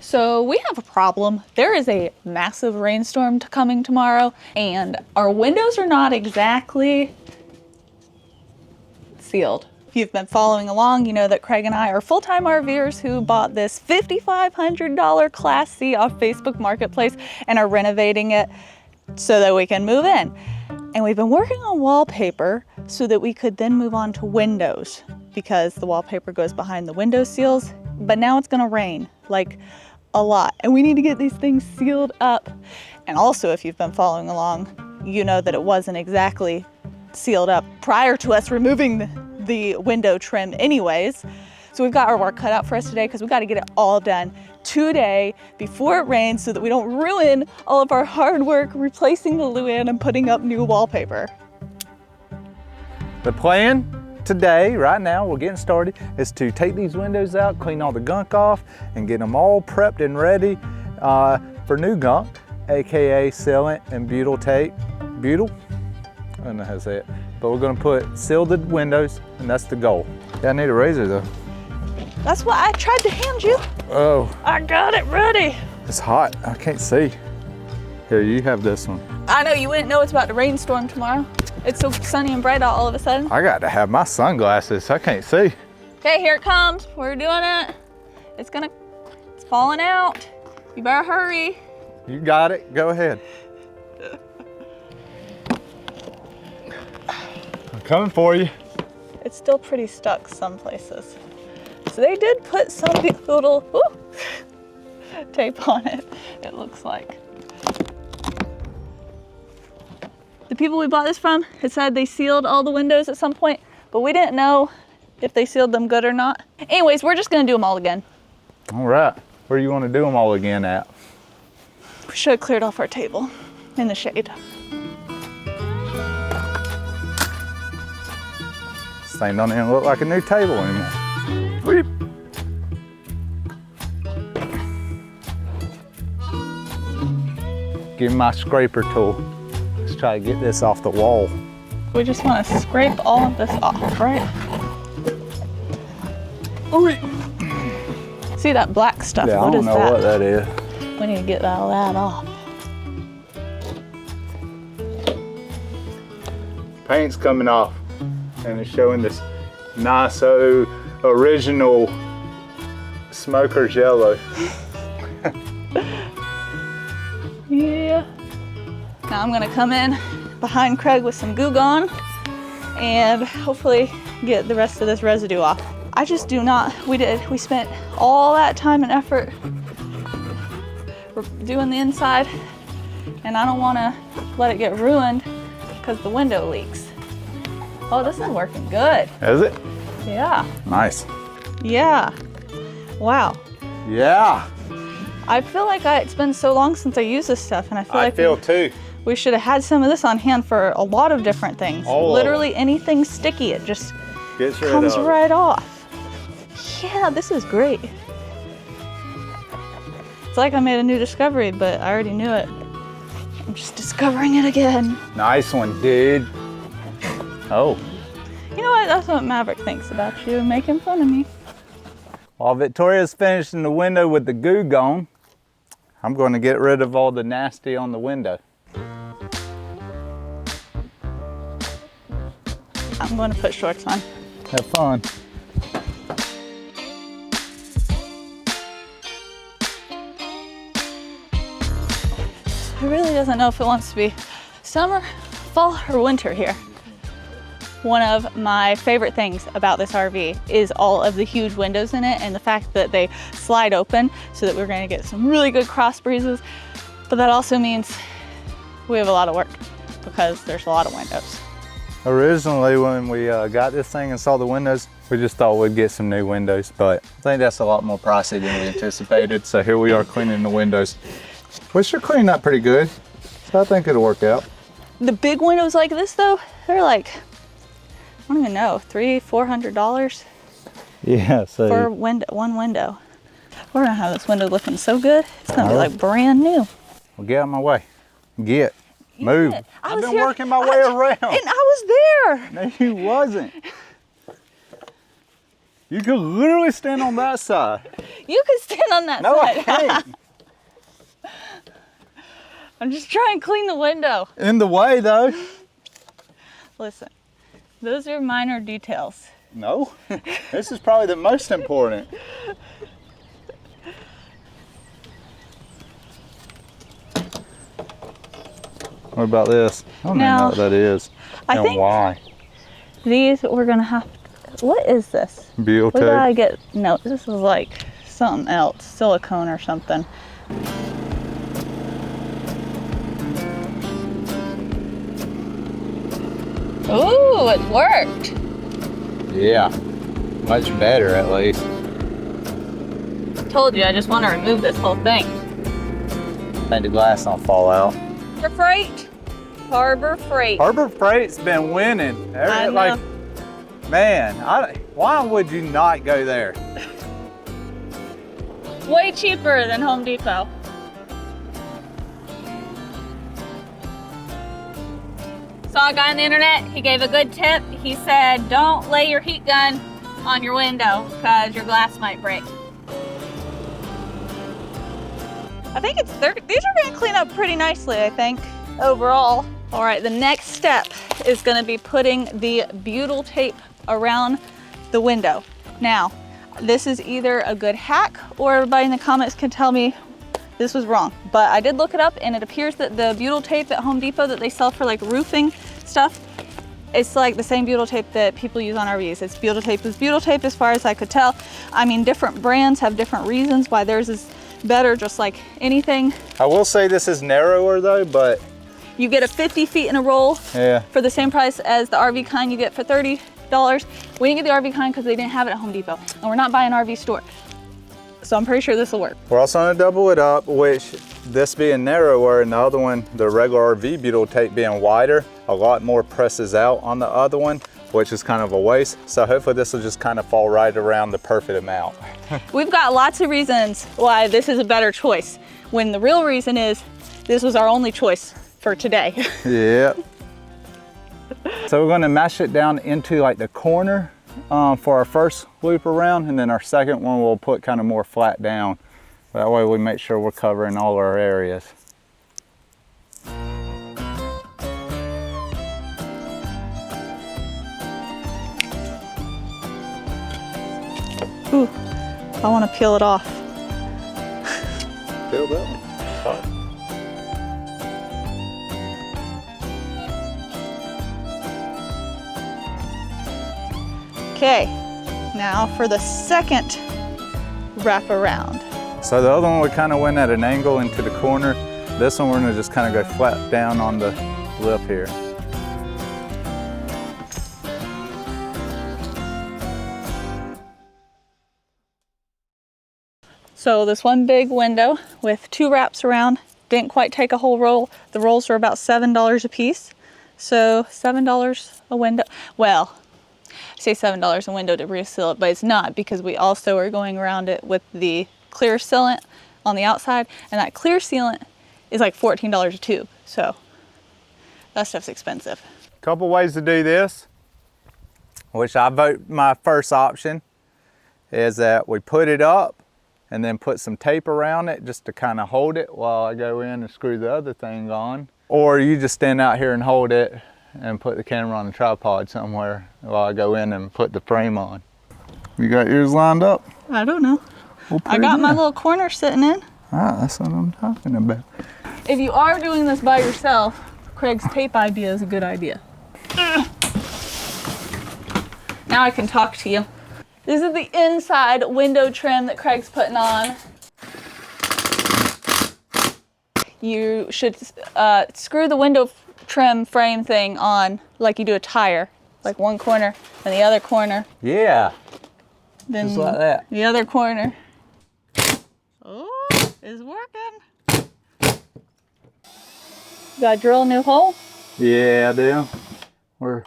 So we have a problem. There is a massive rainstorm coming tomorrow, and our windows are not exactly sealed. If you've been following along, you know that Craig and I are full-time RVers who bought this $5,500 Class C off Facebook Marketplace and are renovating it so that we can move in. And we've been working on wallpaper so that we could then move on to windows, because the wallpaper goes behind the window seals. But now it's gonna rain, like a lot, and we need to get these things sealed up. And also, if you've been following along, you know that it wasn't exactly sealed up prior to us removing the window trim anyways. So we've got our work cut out for us today, because we've got to get it all done today before it rains so that we don't ruin all of our hard work replacing the Luan and putting up new wallpaper. The plan today, right now, we're getting started, is to take these windows out, clean all the gunk off, and get them all prepped and ready for new gunk, AKA sealant and butyl tape. Butyl? I don't know how to say it. But we're gonna seal the windows, and that's the goal. Yeah, I need a razor though. That's what I tried to hand you. Oh. I got it ready. It's hot, I can't see. Here, you have this one. I know you wouldn't know it's about to rainstorm tomorrow. It's so sunny and bright out all of a sudden. I got to have my sunglasses, I can't see. Okay, here it comes. We're doing it. It's falling out. You better hurry. You got it, go ahead. I'm coming for you. It's still pretty stuck some places. So they did put some little tape on it, it looks like. The people we bought this from had said they sealed all the windows at some point, but we didn't know if they sealed them good or not. Anyways, we're just gonna do them all again. All right, where do you want to do them all again at? We should have cleared off our table in the shade. This thing don't even look like a new table anymore. Weep. Give me my scraper tool. Let's try to get this off the wall. We just want to scrape all of this off, right? Ooh. See that black stuff? Yeah, what is that? I don't know what that is. We need to get all that off. Paint's coming off, and it's showing this nice original smoker's yellow. Yeah. Now I'm gonna come in behind Craig with some Goo Gone and hopefully get the rest of this residue off. I just do not, we spent all that time and effort doing the inside, and I don't wanna let it get ruined because the window leaks. Oh, this is working good. Is it? Yeah. Nice. Yeah. Wow. Yeah. I feel like it's been so long since I used this stuff, and I feel like too. We should have had some of this on hand for a lot of different things. Literally anything sticky, it just comes right off. Yeah, this is great. It's like I made a new discovery, but I already knew it. I'm just discovering it again. Nice one, dude. Oh. You know what? That's what Maverick thinks about you, making fun of me. While Victoria's finishing the window with the Goo Gone, I'm going to get rid of all the nasty on the window. I'm going to put shorts on. Have fun. It really doesn't know if it wants to be summer, fall, or winter here. One of my favorite things about this RV is all of the huge windows in it and the fact that they slide open so that we're going to get some really good cross breezes. But that also means we have a lot of work because there's a lot of windows. Originally, when we got this thing and saw the windows, we just thought we'd get some new windows, but I think that's a lot more pricey than we anticipated. So here we are cleaning the windows, which are cleaning up pretty good. So I think it'll work out. The big windows like this though, they're like, I don't even know, $300–400 Yeah, so for one window. We're gonna have this window looking so good. It's gonna be like brand new. Well, get out of my way. Move. I've been working my way around. And I was there. No, you wasn't. You could literally stand on that side. You can stand on that No, side. I can't. I'm just trying to clean the window. In the way, though. Listen, those are minor details. No, this is probably the most important. What about this? I don't even know what that is. I think why. These we're gonna have to, what is this? Butyl We gotta tape. get, no, this is like something else, silicone or something. Ooh, it worked. Yeah, much better at least. Told you, I just want to remove this whole thing. I think the glass don't fall out. Harbor Freight. Harbor Freight. Harbor Freight's been winning. I know. Like, man, why would you not go there? Way cheaper than Home Depot. Saw a guy on the internet, he gave a good tip. He said, don't lay your heat gun on your window because your glass might break. I think these are gonna clean up pretty nicely, I think, overall. All right, the next step is gonna be putting the butyl tape around the window. Now, this is either a good hack or everybody in the comments can tell me this was wrong, but I did look it up and it appears that the butyl tape at Home Depot that they sell for like roofing stuff, it's like the same butyl tape that people use on RVs. It's butyl tape is butyl tape as far as I could tell. I mean, different brands have different reasons why theirs is better, just like anything. I will say this is narrower though, but. You get a 50 feet in a roll for the same price as the RV kind you get for $30. We didn't get the RV kind because they didn't have it at Home Depot, and we're not buying an RV store. So I'm pretty sure this will work. We're also gonna double it up, which this being narrower and the other one, the regular RV butyl tape being wider, a lot more presses out on the other one, which is kind of a waste. So hopefully this will just kind of fall right around the perfect amount. We've got lots of reasons why this is a better choice, when the real reason is this was our only choice for today. Yeah. So we're gonna mash it down into like the corner for our first loop around, and then our second one we'll put kind of more flat down. That way we make sure we're covering all our areas. Ooh, I want to peel it off. Peel that one. Okay, now for the second wrap around. So the other one we kind of went at an angle into the corner. This one we're gonna just kind of go flat down on the lip here. So this one big window with 2 wraps around, didn't quite take a whole roll. The rolls were about $7 a piece. So $7 a window. Well, I say $7 a window to reseal it, but it's not, because we also are going around it with the clear sealant on the outside, and that clear sealant is like $14 a tube. So that stuff's expensive. Couple ways to do this, which I vote my first option, is that we put it up and then put some tape around it just to kind of hold it while I go in and screw the other thing on. Or you just stand out here and hold it and put the camera on a tripod somewhere while I go in and put the frame on. You got yours lined up? I don't know. We'll I got my little corner sitting in. Ah, that's what I'm talking about. If you are doing this by yourself, Craig's tape idea is a good idea. Now I can talk to you. This is the inside window trim that Craig's putting on. You should screw the window trim frame thing on like you do a tire, like one corner and the other corner. Yeah, Then just like that. The other corner. Oh, it's working. Got to drill a new hole? Yeah, I do. We're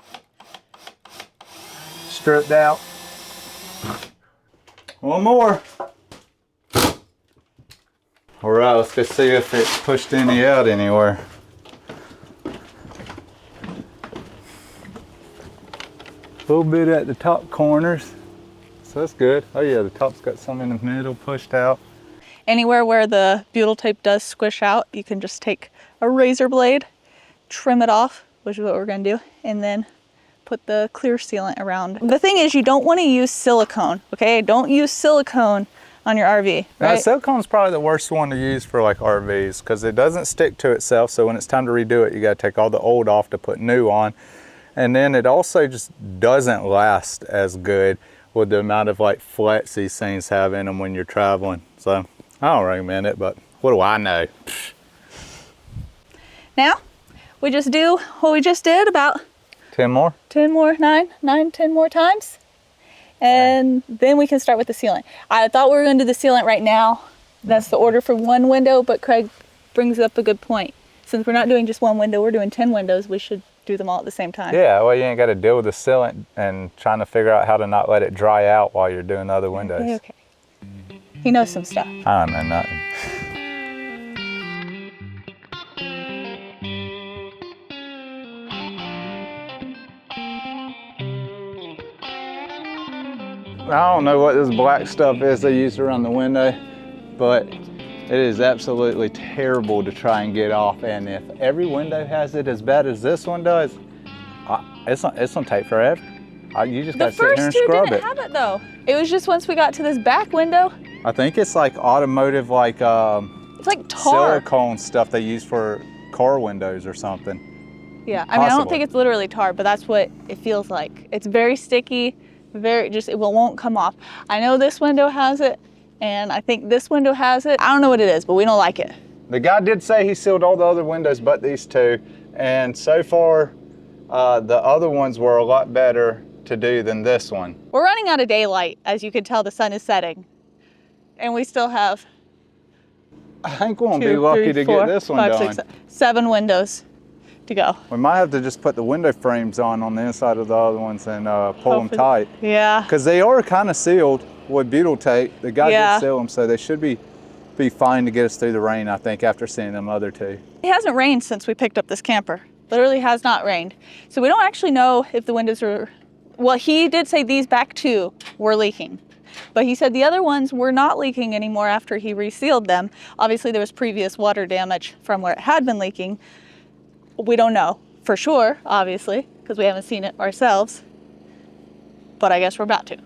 stripped out. One more. All right, let's go see if it pushed any out anywhere. A little bit at the top corners. So that's good. Oh yeah, the top's got some in the middle pushed out. Anywhere where the butyl tape does squish out, you can just take a razor blade, trim it off, which is what we're gonna do, and then put the clear sealant around. The thing is, you don't want to use silicone, okay? Don't use silicone on your RV, right? Silicone's probably the worst one to use for like RVs because it doesn't stick to itself. So when it's time to redo it, you got to take all the old off to put new on. And then it also just doesn't last as good with the amount of like flats these things have in them when you're traveling. So I don't recommend it, but what do I know? Now, we just do what we just did, about 10 more? 10 more, 10 more times. And then we can start with the sealant. I thought we were gonna do the sealant right now. That's the order for one window, but Craig brings up a good point. Since we're not doing just one window, we're doing 10 windows, we should do them all at the same time. Yeah, well, you ain't got to deal with the sealant and trying to figure out how to not let it dry out while you're doing other windows. Okay. He knows some stuff. I don't know nothing. I don't know what this black stuff is they use around the window, but it is absolutely terrible to try and get off. And if every window has it as bad as this one does, it's gonna take forever. You just gotta sit here and scrub it. The first two didn't have it though. It was just once we got to this back window. I think it's like automotive, like it's like tar. silicone stuff they use for car windows or something. Yeah, I mean, I don't think it's literally tar, but that's what it feels like. It's very sticky, it won't come off. I know this window has it, and I think this window has it. I don't know what it is, but we don't like it. The guy did say he sealed all the other windows but these two, and so far the other ones were a lot better to do than this one. We're running out of daylight. As you can tell, the sun is setting, and we still have I think we'll be lucky to get this one done. 7 windows to go. We might have to just put the window frames on the inside of the other ones and pull them tight. Yeah. Because they are kind of sealed with butyl tape. The guy did seal them, so they should be fine to get us through the rain, I think, after seeing them other two. It hasn't rained since we picked up this camper. Literally has not rained. So we don't actually know if the windows are, well, he did say these back 2 were leaking. But he said the other ones were not leaking anymore after he resealed them. Obviously, there was previous water damage from where it had been leaking. We don't know for sure, obviously, because we haven't seen it ourselves. But I guess we're about to.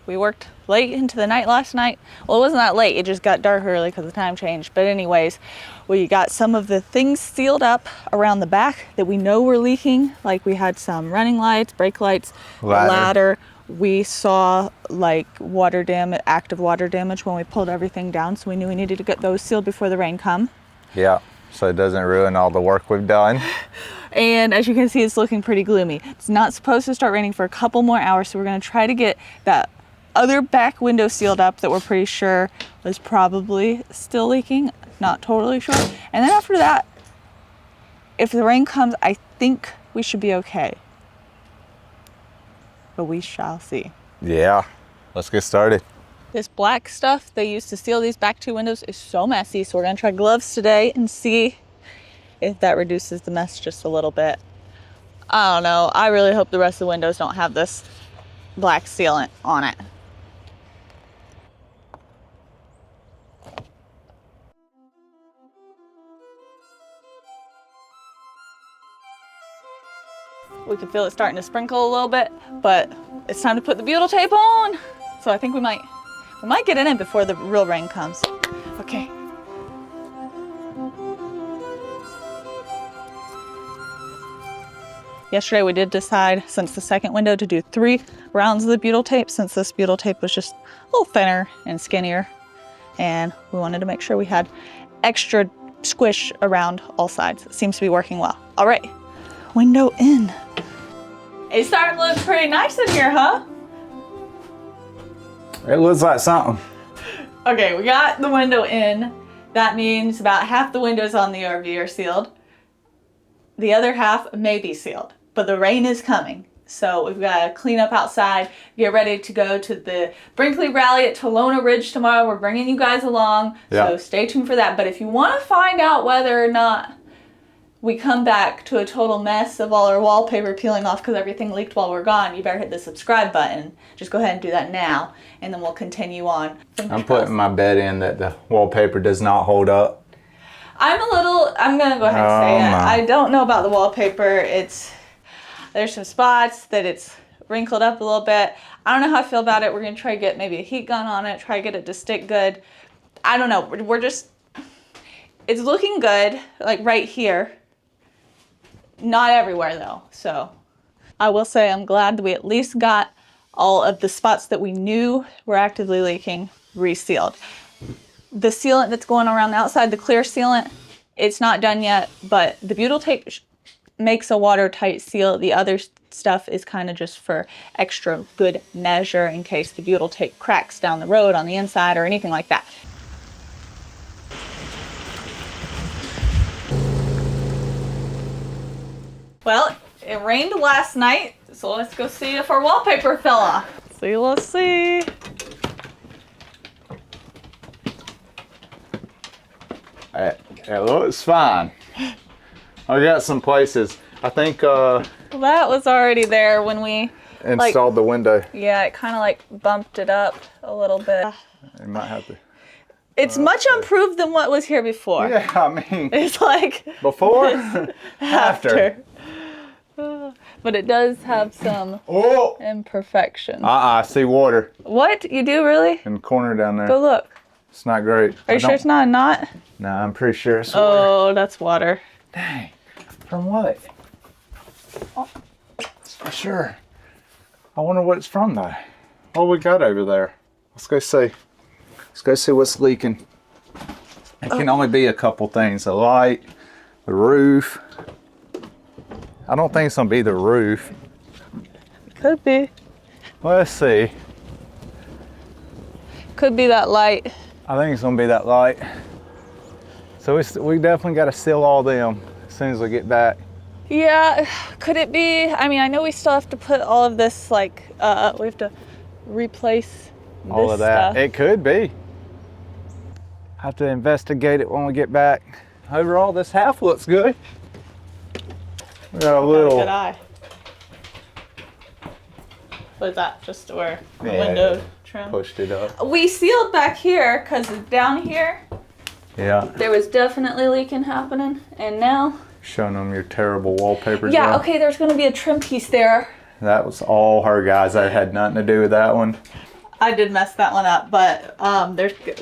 We worked late into the night last night. Well, it wasn't that late. It just got dark early because the time changed. But anyways, we got some of the things sealed up around the back that we know were leaking. Like we had some running lights, brake lights, ladder. We saw like water damage, active water damage when we pulled everything down. So we knew we needed to get those sealed before the rain come. Yeah, so it doesn't ruin all the work we've done. And as you can see, it's looking pretty gloomy. It's not supposed to start raining for a couple more hours. So we're gonna try to get that other back window sealed up that we're pretty sure was probably still leaking, not totally sure. And then after that, if the rain comes, I think we should be okay. But we shall see. Yeah, let's get started. This black stuff they used to seal these back 2 windows is so messy, so we're gonna try gloves today and see if that reduces the mess just a little bit. I don't know, I really hope the rest of the windows don't have this black sealant on it. We can feel it starting to sprinkle a little bit, but it's time to put the butyl tape on. So I think we might get in it before the real rain comes. Okay. Yesterday we did decide, since the second window, to do 3 rounds of the butyl tape, since this butyl tape was just a little thinner and skinnier. And we wanted to make sure we had extra squish around all sides. It seems to be working well. All right, window in. It's starting to look pretty nice in here, huh? It looks like something. Okay, we got the window in. That means about half the windows on the RV are sealed. The other half may be sealed, but the rain is coming. So we've got to clean up outside, get ready to go to the Brinkley Rally at Talona Ridge tomorrow. We're bringing you guys along, so stay tuned for that. But if you want to find out whether or not we come back to a total mess of all our wallpaper peeling off because everything leaked while we're gone, you better hit the subscribe button. Just go ahead and do that now, and then we'll continue on. I'm putting my bet in that the wallpaper does not hold up. I'm gonna go ahead and say it. I don't know about the wallpaper. There's some spots that it's wrinkled up a little bit. I don't know how I feel about it. We're gonna try to get maybe a heat gun on it, try to get it to stick good. I don't know, it's looking good, like right here. Not everywhere though, so. I will say I'm glad that we at least got all of the spots that we knew were actively leaking resealed. The sealant that's going around the outside, the clear sealant, it's not done yet, but the butyl tape makes a watertight seal. The other stuff is kind of just for extra good measure in case the butyl tape cracks down the road on the inside or anything like that. Well, it rained last night, so let's go see if our wallpaper fell off. Let's see. It looks fine. I got some places. I think That was already there when we installed the window. Yeah, it kind of like bumped it up a little bit. You might have to. It's much improved than what was here before. Yeah, I mean. It's like before, after. But it does have some imperfections. I see water. What? You do really? In the corner down there. Go look. It's not great. Are you sure it's not a knot? No, I'm pretty sure it's water. Oh, that's water. Dang. From what? Oh, that's for sure. I wonder what it's from though. What we got over there? Let's go see. Let's go see what's leaking. It can only be a couple things. The light, the roof. I don't think it's gonna be the roof. It could be. Let's see. Could be that light. I think it's gonna be that light. So we definitely gotta seal all them as soon as we get back. Yeah, could it be? I mean, I know we still have to put all of this, like, we have to replace all of that. Stuff. It could be. Have to investigate it when we get back. Overall, this half looks good. We got a little. Good eye. What is that? Just where the window trim? Pushed it up. We sealed back here because down here, there was definitely leaking happening, and now. Showing them your terrible wallpaper. Yeah, job. okay, there's going to be a trim piece there. That was all her, guys. That had nothing to do with that one. I did mess that one up, but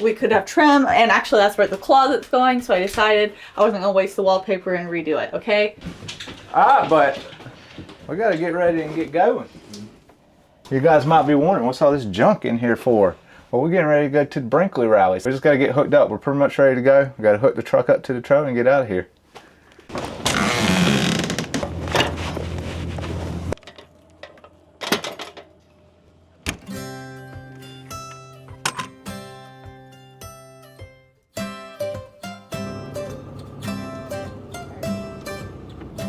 we could have trim, and actually that's where the closet's going, so I decided I wasn't going to waste the wallpaper and redo it, okay? But we got to get ready and get going. You guys might be wondering, what's all this junk in here for? Well, we're getting ready to go to the Brinkley Rally. We just got to get hooked up. We're pretty much ready to go. We got to hook the truck up to the trailer and get out of here.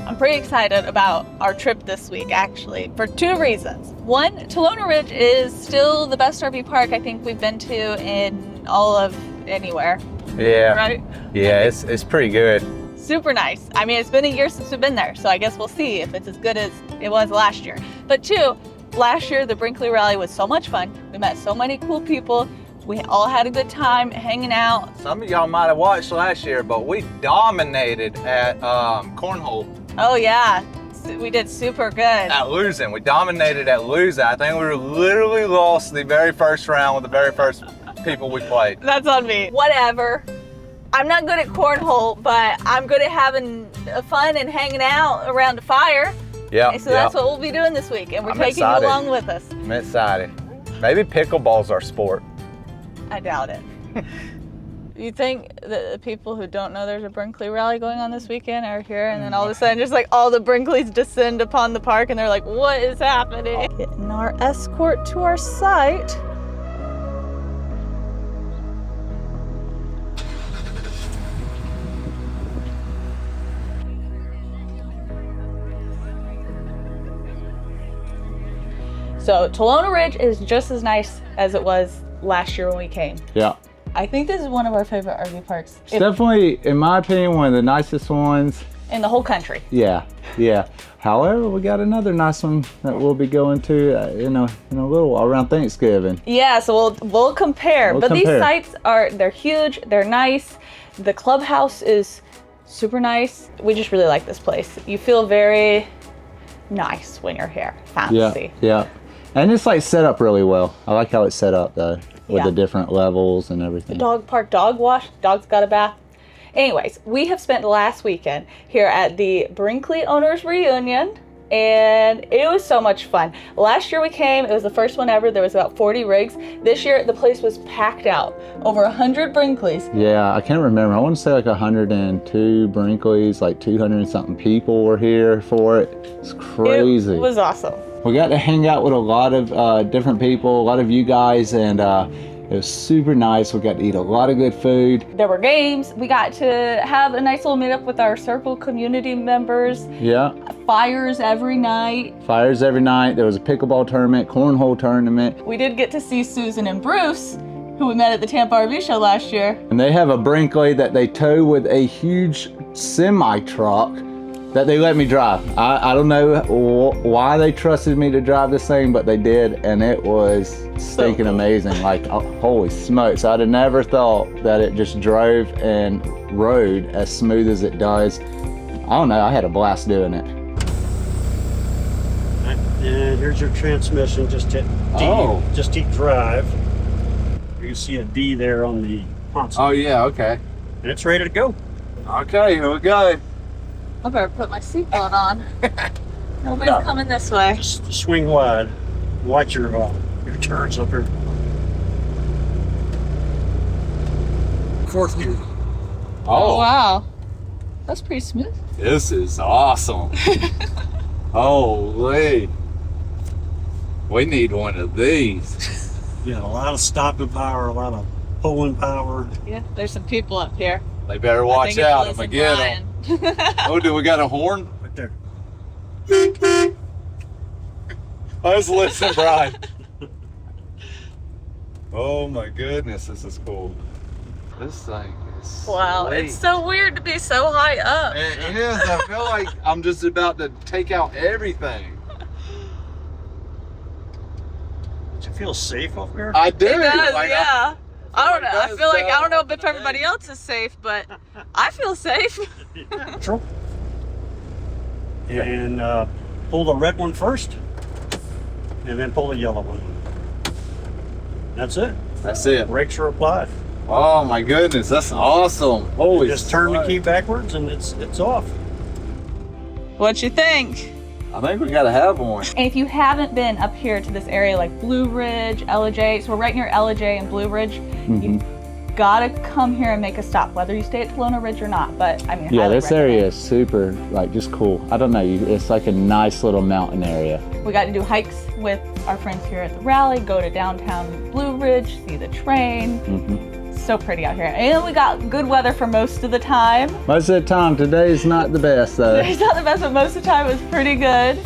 I'm pretty excited about our trip this week, actually, for two reasons. One, Talona Ridge is still the best RV park I think we've been to in all of anywhere. Yeah. Right? Yeah, it's pretty good. Super nice. I mean, it's been a year since we've been there, so I guess we'll see if it's as good as it was last year. But two, last year the Brinkley Rally was so much fun. We met so many cool people. We all had a good time hanging out. Some of y'all might have watched last year, but we dominated at cornhole. Oh yeah, we did super good. At losing, we dominated at losing. I think we literally lost the very first round with the very first people we played. That's on me. Whatever. I'm not good at cornhole, but I'm good at having fun and hanging out around a fire. Yeah. And so that's what we'll be doing this week, and we're taking you along with us. I'm excited. Maybe pickleball's our sport. I doubt it. You think that the people who don't know there's a Brinkley Rally going on this weekend are here, and then all of a sudden just like all the Brinkleys descend upon the park and they're like, what is happening? Getting our escort to our site. So Talona Ridge is just as nice as it was last year when we came. Yeah. I think this is one of our favorite RV parks. It's definitely, in my opinion, one of the nicest ones. in the whole country. Yeah, yeah. However, we got another nice one that we'll be going to in a little around Thanksgiving. Yeah, so we'll compare. These sites they're huge, they're nice. The clubhouse is super nice. We just really like this place. You feel very nice when you're here. Fancy. Yeah. And it's like set up really well. I like how it's set up though, with the different levels and everything. The dog park, dog wash, dog's got a bath. Anyways, we have spent the last weekend here at the Brinkley Owners Reunion, and it was so much fun. Last year we came, it was the first one ever, there was about 40 rigs. This year the place was packed out, over 100 Brinkleys. Yeah, I can't remember. I want to say like 102 Brinkleys, like 200 and something people were here for it. It's crazy. It was awesome. We got to hang out with a lot of different people, a lot of you guys, and it was super nice. We got to eat a lot of good food. There were games. We got to have a nice little meetup with our circle community members. Yeah. Fires every night. Fires every night. There was a pickleball tournament, cornhole tournament. We did get to see Susan and Bruce, who we met at the Tampa RV show last year. And they have a Brinkley that they tow with a huge semi-truck that they let me drive. I don't know why they trusted me to drive this thing, but they did, and it was stinking amazing. Like, holy smokes, I'd have never thought that it just drove and rode as smooth as it does. I don't know, I had a blast doing it. And here's your transmission, just hit D, just hit drive. You can see a D there on the console. Oh yeah, okay. And it's ready to go. Okay, here we go. I better put my seatbelt on. Nobody's coming this way. Just swing wide. Watch your turns up here. Fourth gear. Oh wow, that's pretty smooth. This is awesome. Holy. We need one of these. Yeah, a lot of stopping power, a lot of pulling power. Yeah, there's some people up here. They better watch out if I get them. Oh, do we got a horn? Right there. Let's listen, Brian. Oh my goodness, this is cool. This thing is Wow, sweet. it's so weird to be so high up. It is. I feel like I'm just about to take out everything. Does it feel safe up here? I do. It does, like, yeah. I don't know. I feel like I don't know if okay. everybody else is safe, but I feel safe. Neutral. And pull the red one first, and then pull the yellow one. That's it. That's it. Brakes are applied. Oh my goodness, that's awesome. Holy Just turn the key backwards and it's off. What you think? I think we gotta have one. And if you haven't been up here to this area like Blue Ridge, LJ, so we're right near LJ and Blue Ridge, you gotta come here and make a stop, whether you stay at Talona Ridge or not. But I mean, Yeah, highly this area recommend. is super, like, just cool. I don't know, it's like a nice little mountain area. We got to do hikes with our friends here at the rally, go to downtown Blue Ridge, see the train. So pretty out here. And we got good weather for most of the time. Most of the time, today's not the best though. It's not the best, but most of the time it was pretty good.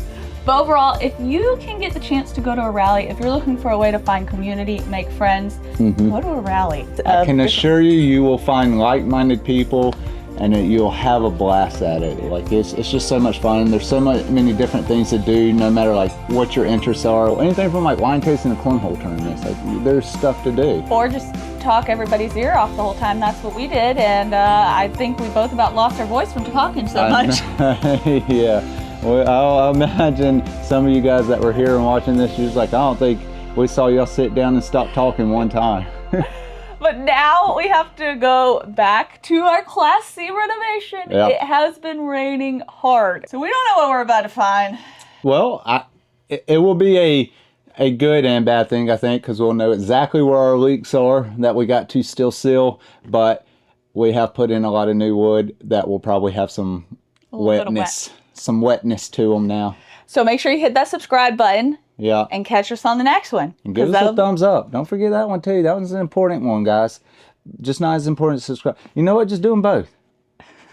But overall, if you can get the chance to go to a rally, if you're looking for a way to find community, make friends, go to a rally. I can assure you, you will find like-minded people and that you'll have a blast at it. Like, it's just so much fun. And there's so many different things to do, no matter like what your interests are. Anything from like wine tasting to cornhole tournaments. Like, there's stuff to do. Or just talk everybody's ear off the whole time. That's what we did. And I think we both about lost our voice from talking so much. Yeah. Well, I'll imagine some of you guys that were here and watching this, you're just like, I don't think we saw y'all sit down and stop talking one time. But now we have to go back to our Class C renovation. Yeah. It has been raining hard, so we don't know what we're about to find. Well, it will be a good and bad thing, I think, because we'll know exactly where our leaks are that we got to still seal, but we have put in a lot of new wood that will probably have some wetness, some wetness to them now. So make sure you hit that subscribe button. Yeah. And catch us on the next one. And give us a thumbs up. Don't forget that one too. That one's an important one, guys. Just not as important as subscribe. You know what? Just do them both.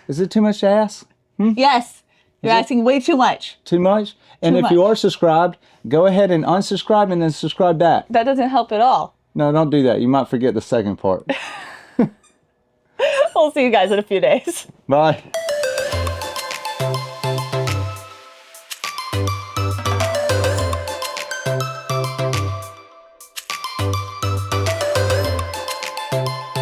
Is it too much to ask? Yes. You're asking way too much. Too much? And if you are subscribed, go ahead and unsubscribe and then subscribe back. That doesn't help at all. No, don't do that. You might forget the second part. We'll see you guys in a few days. Bye.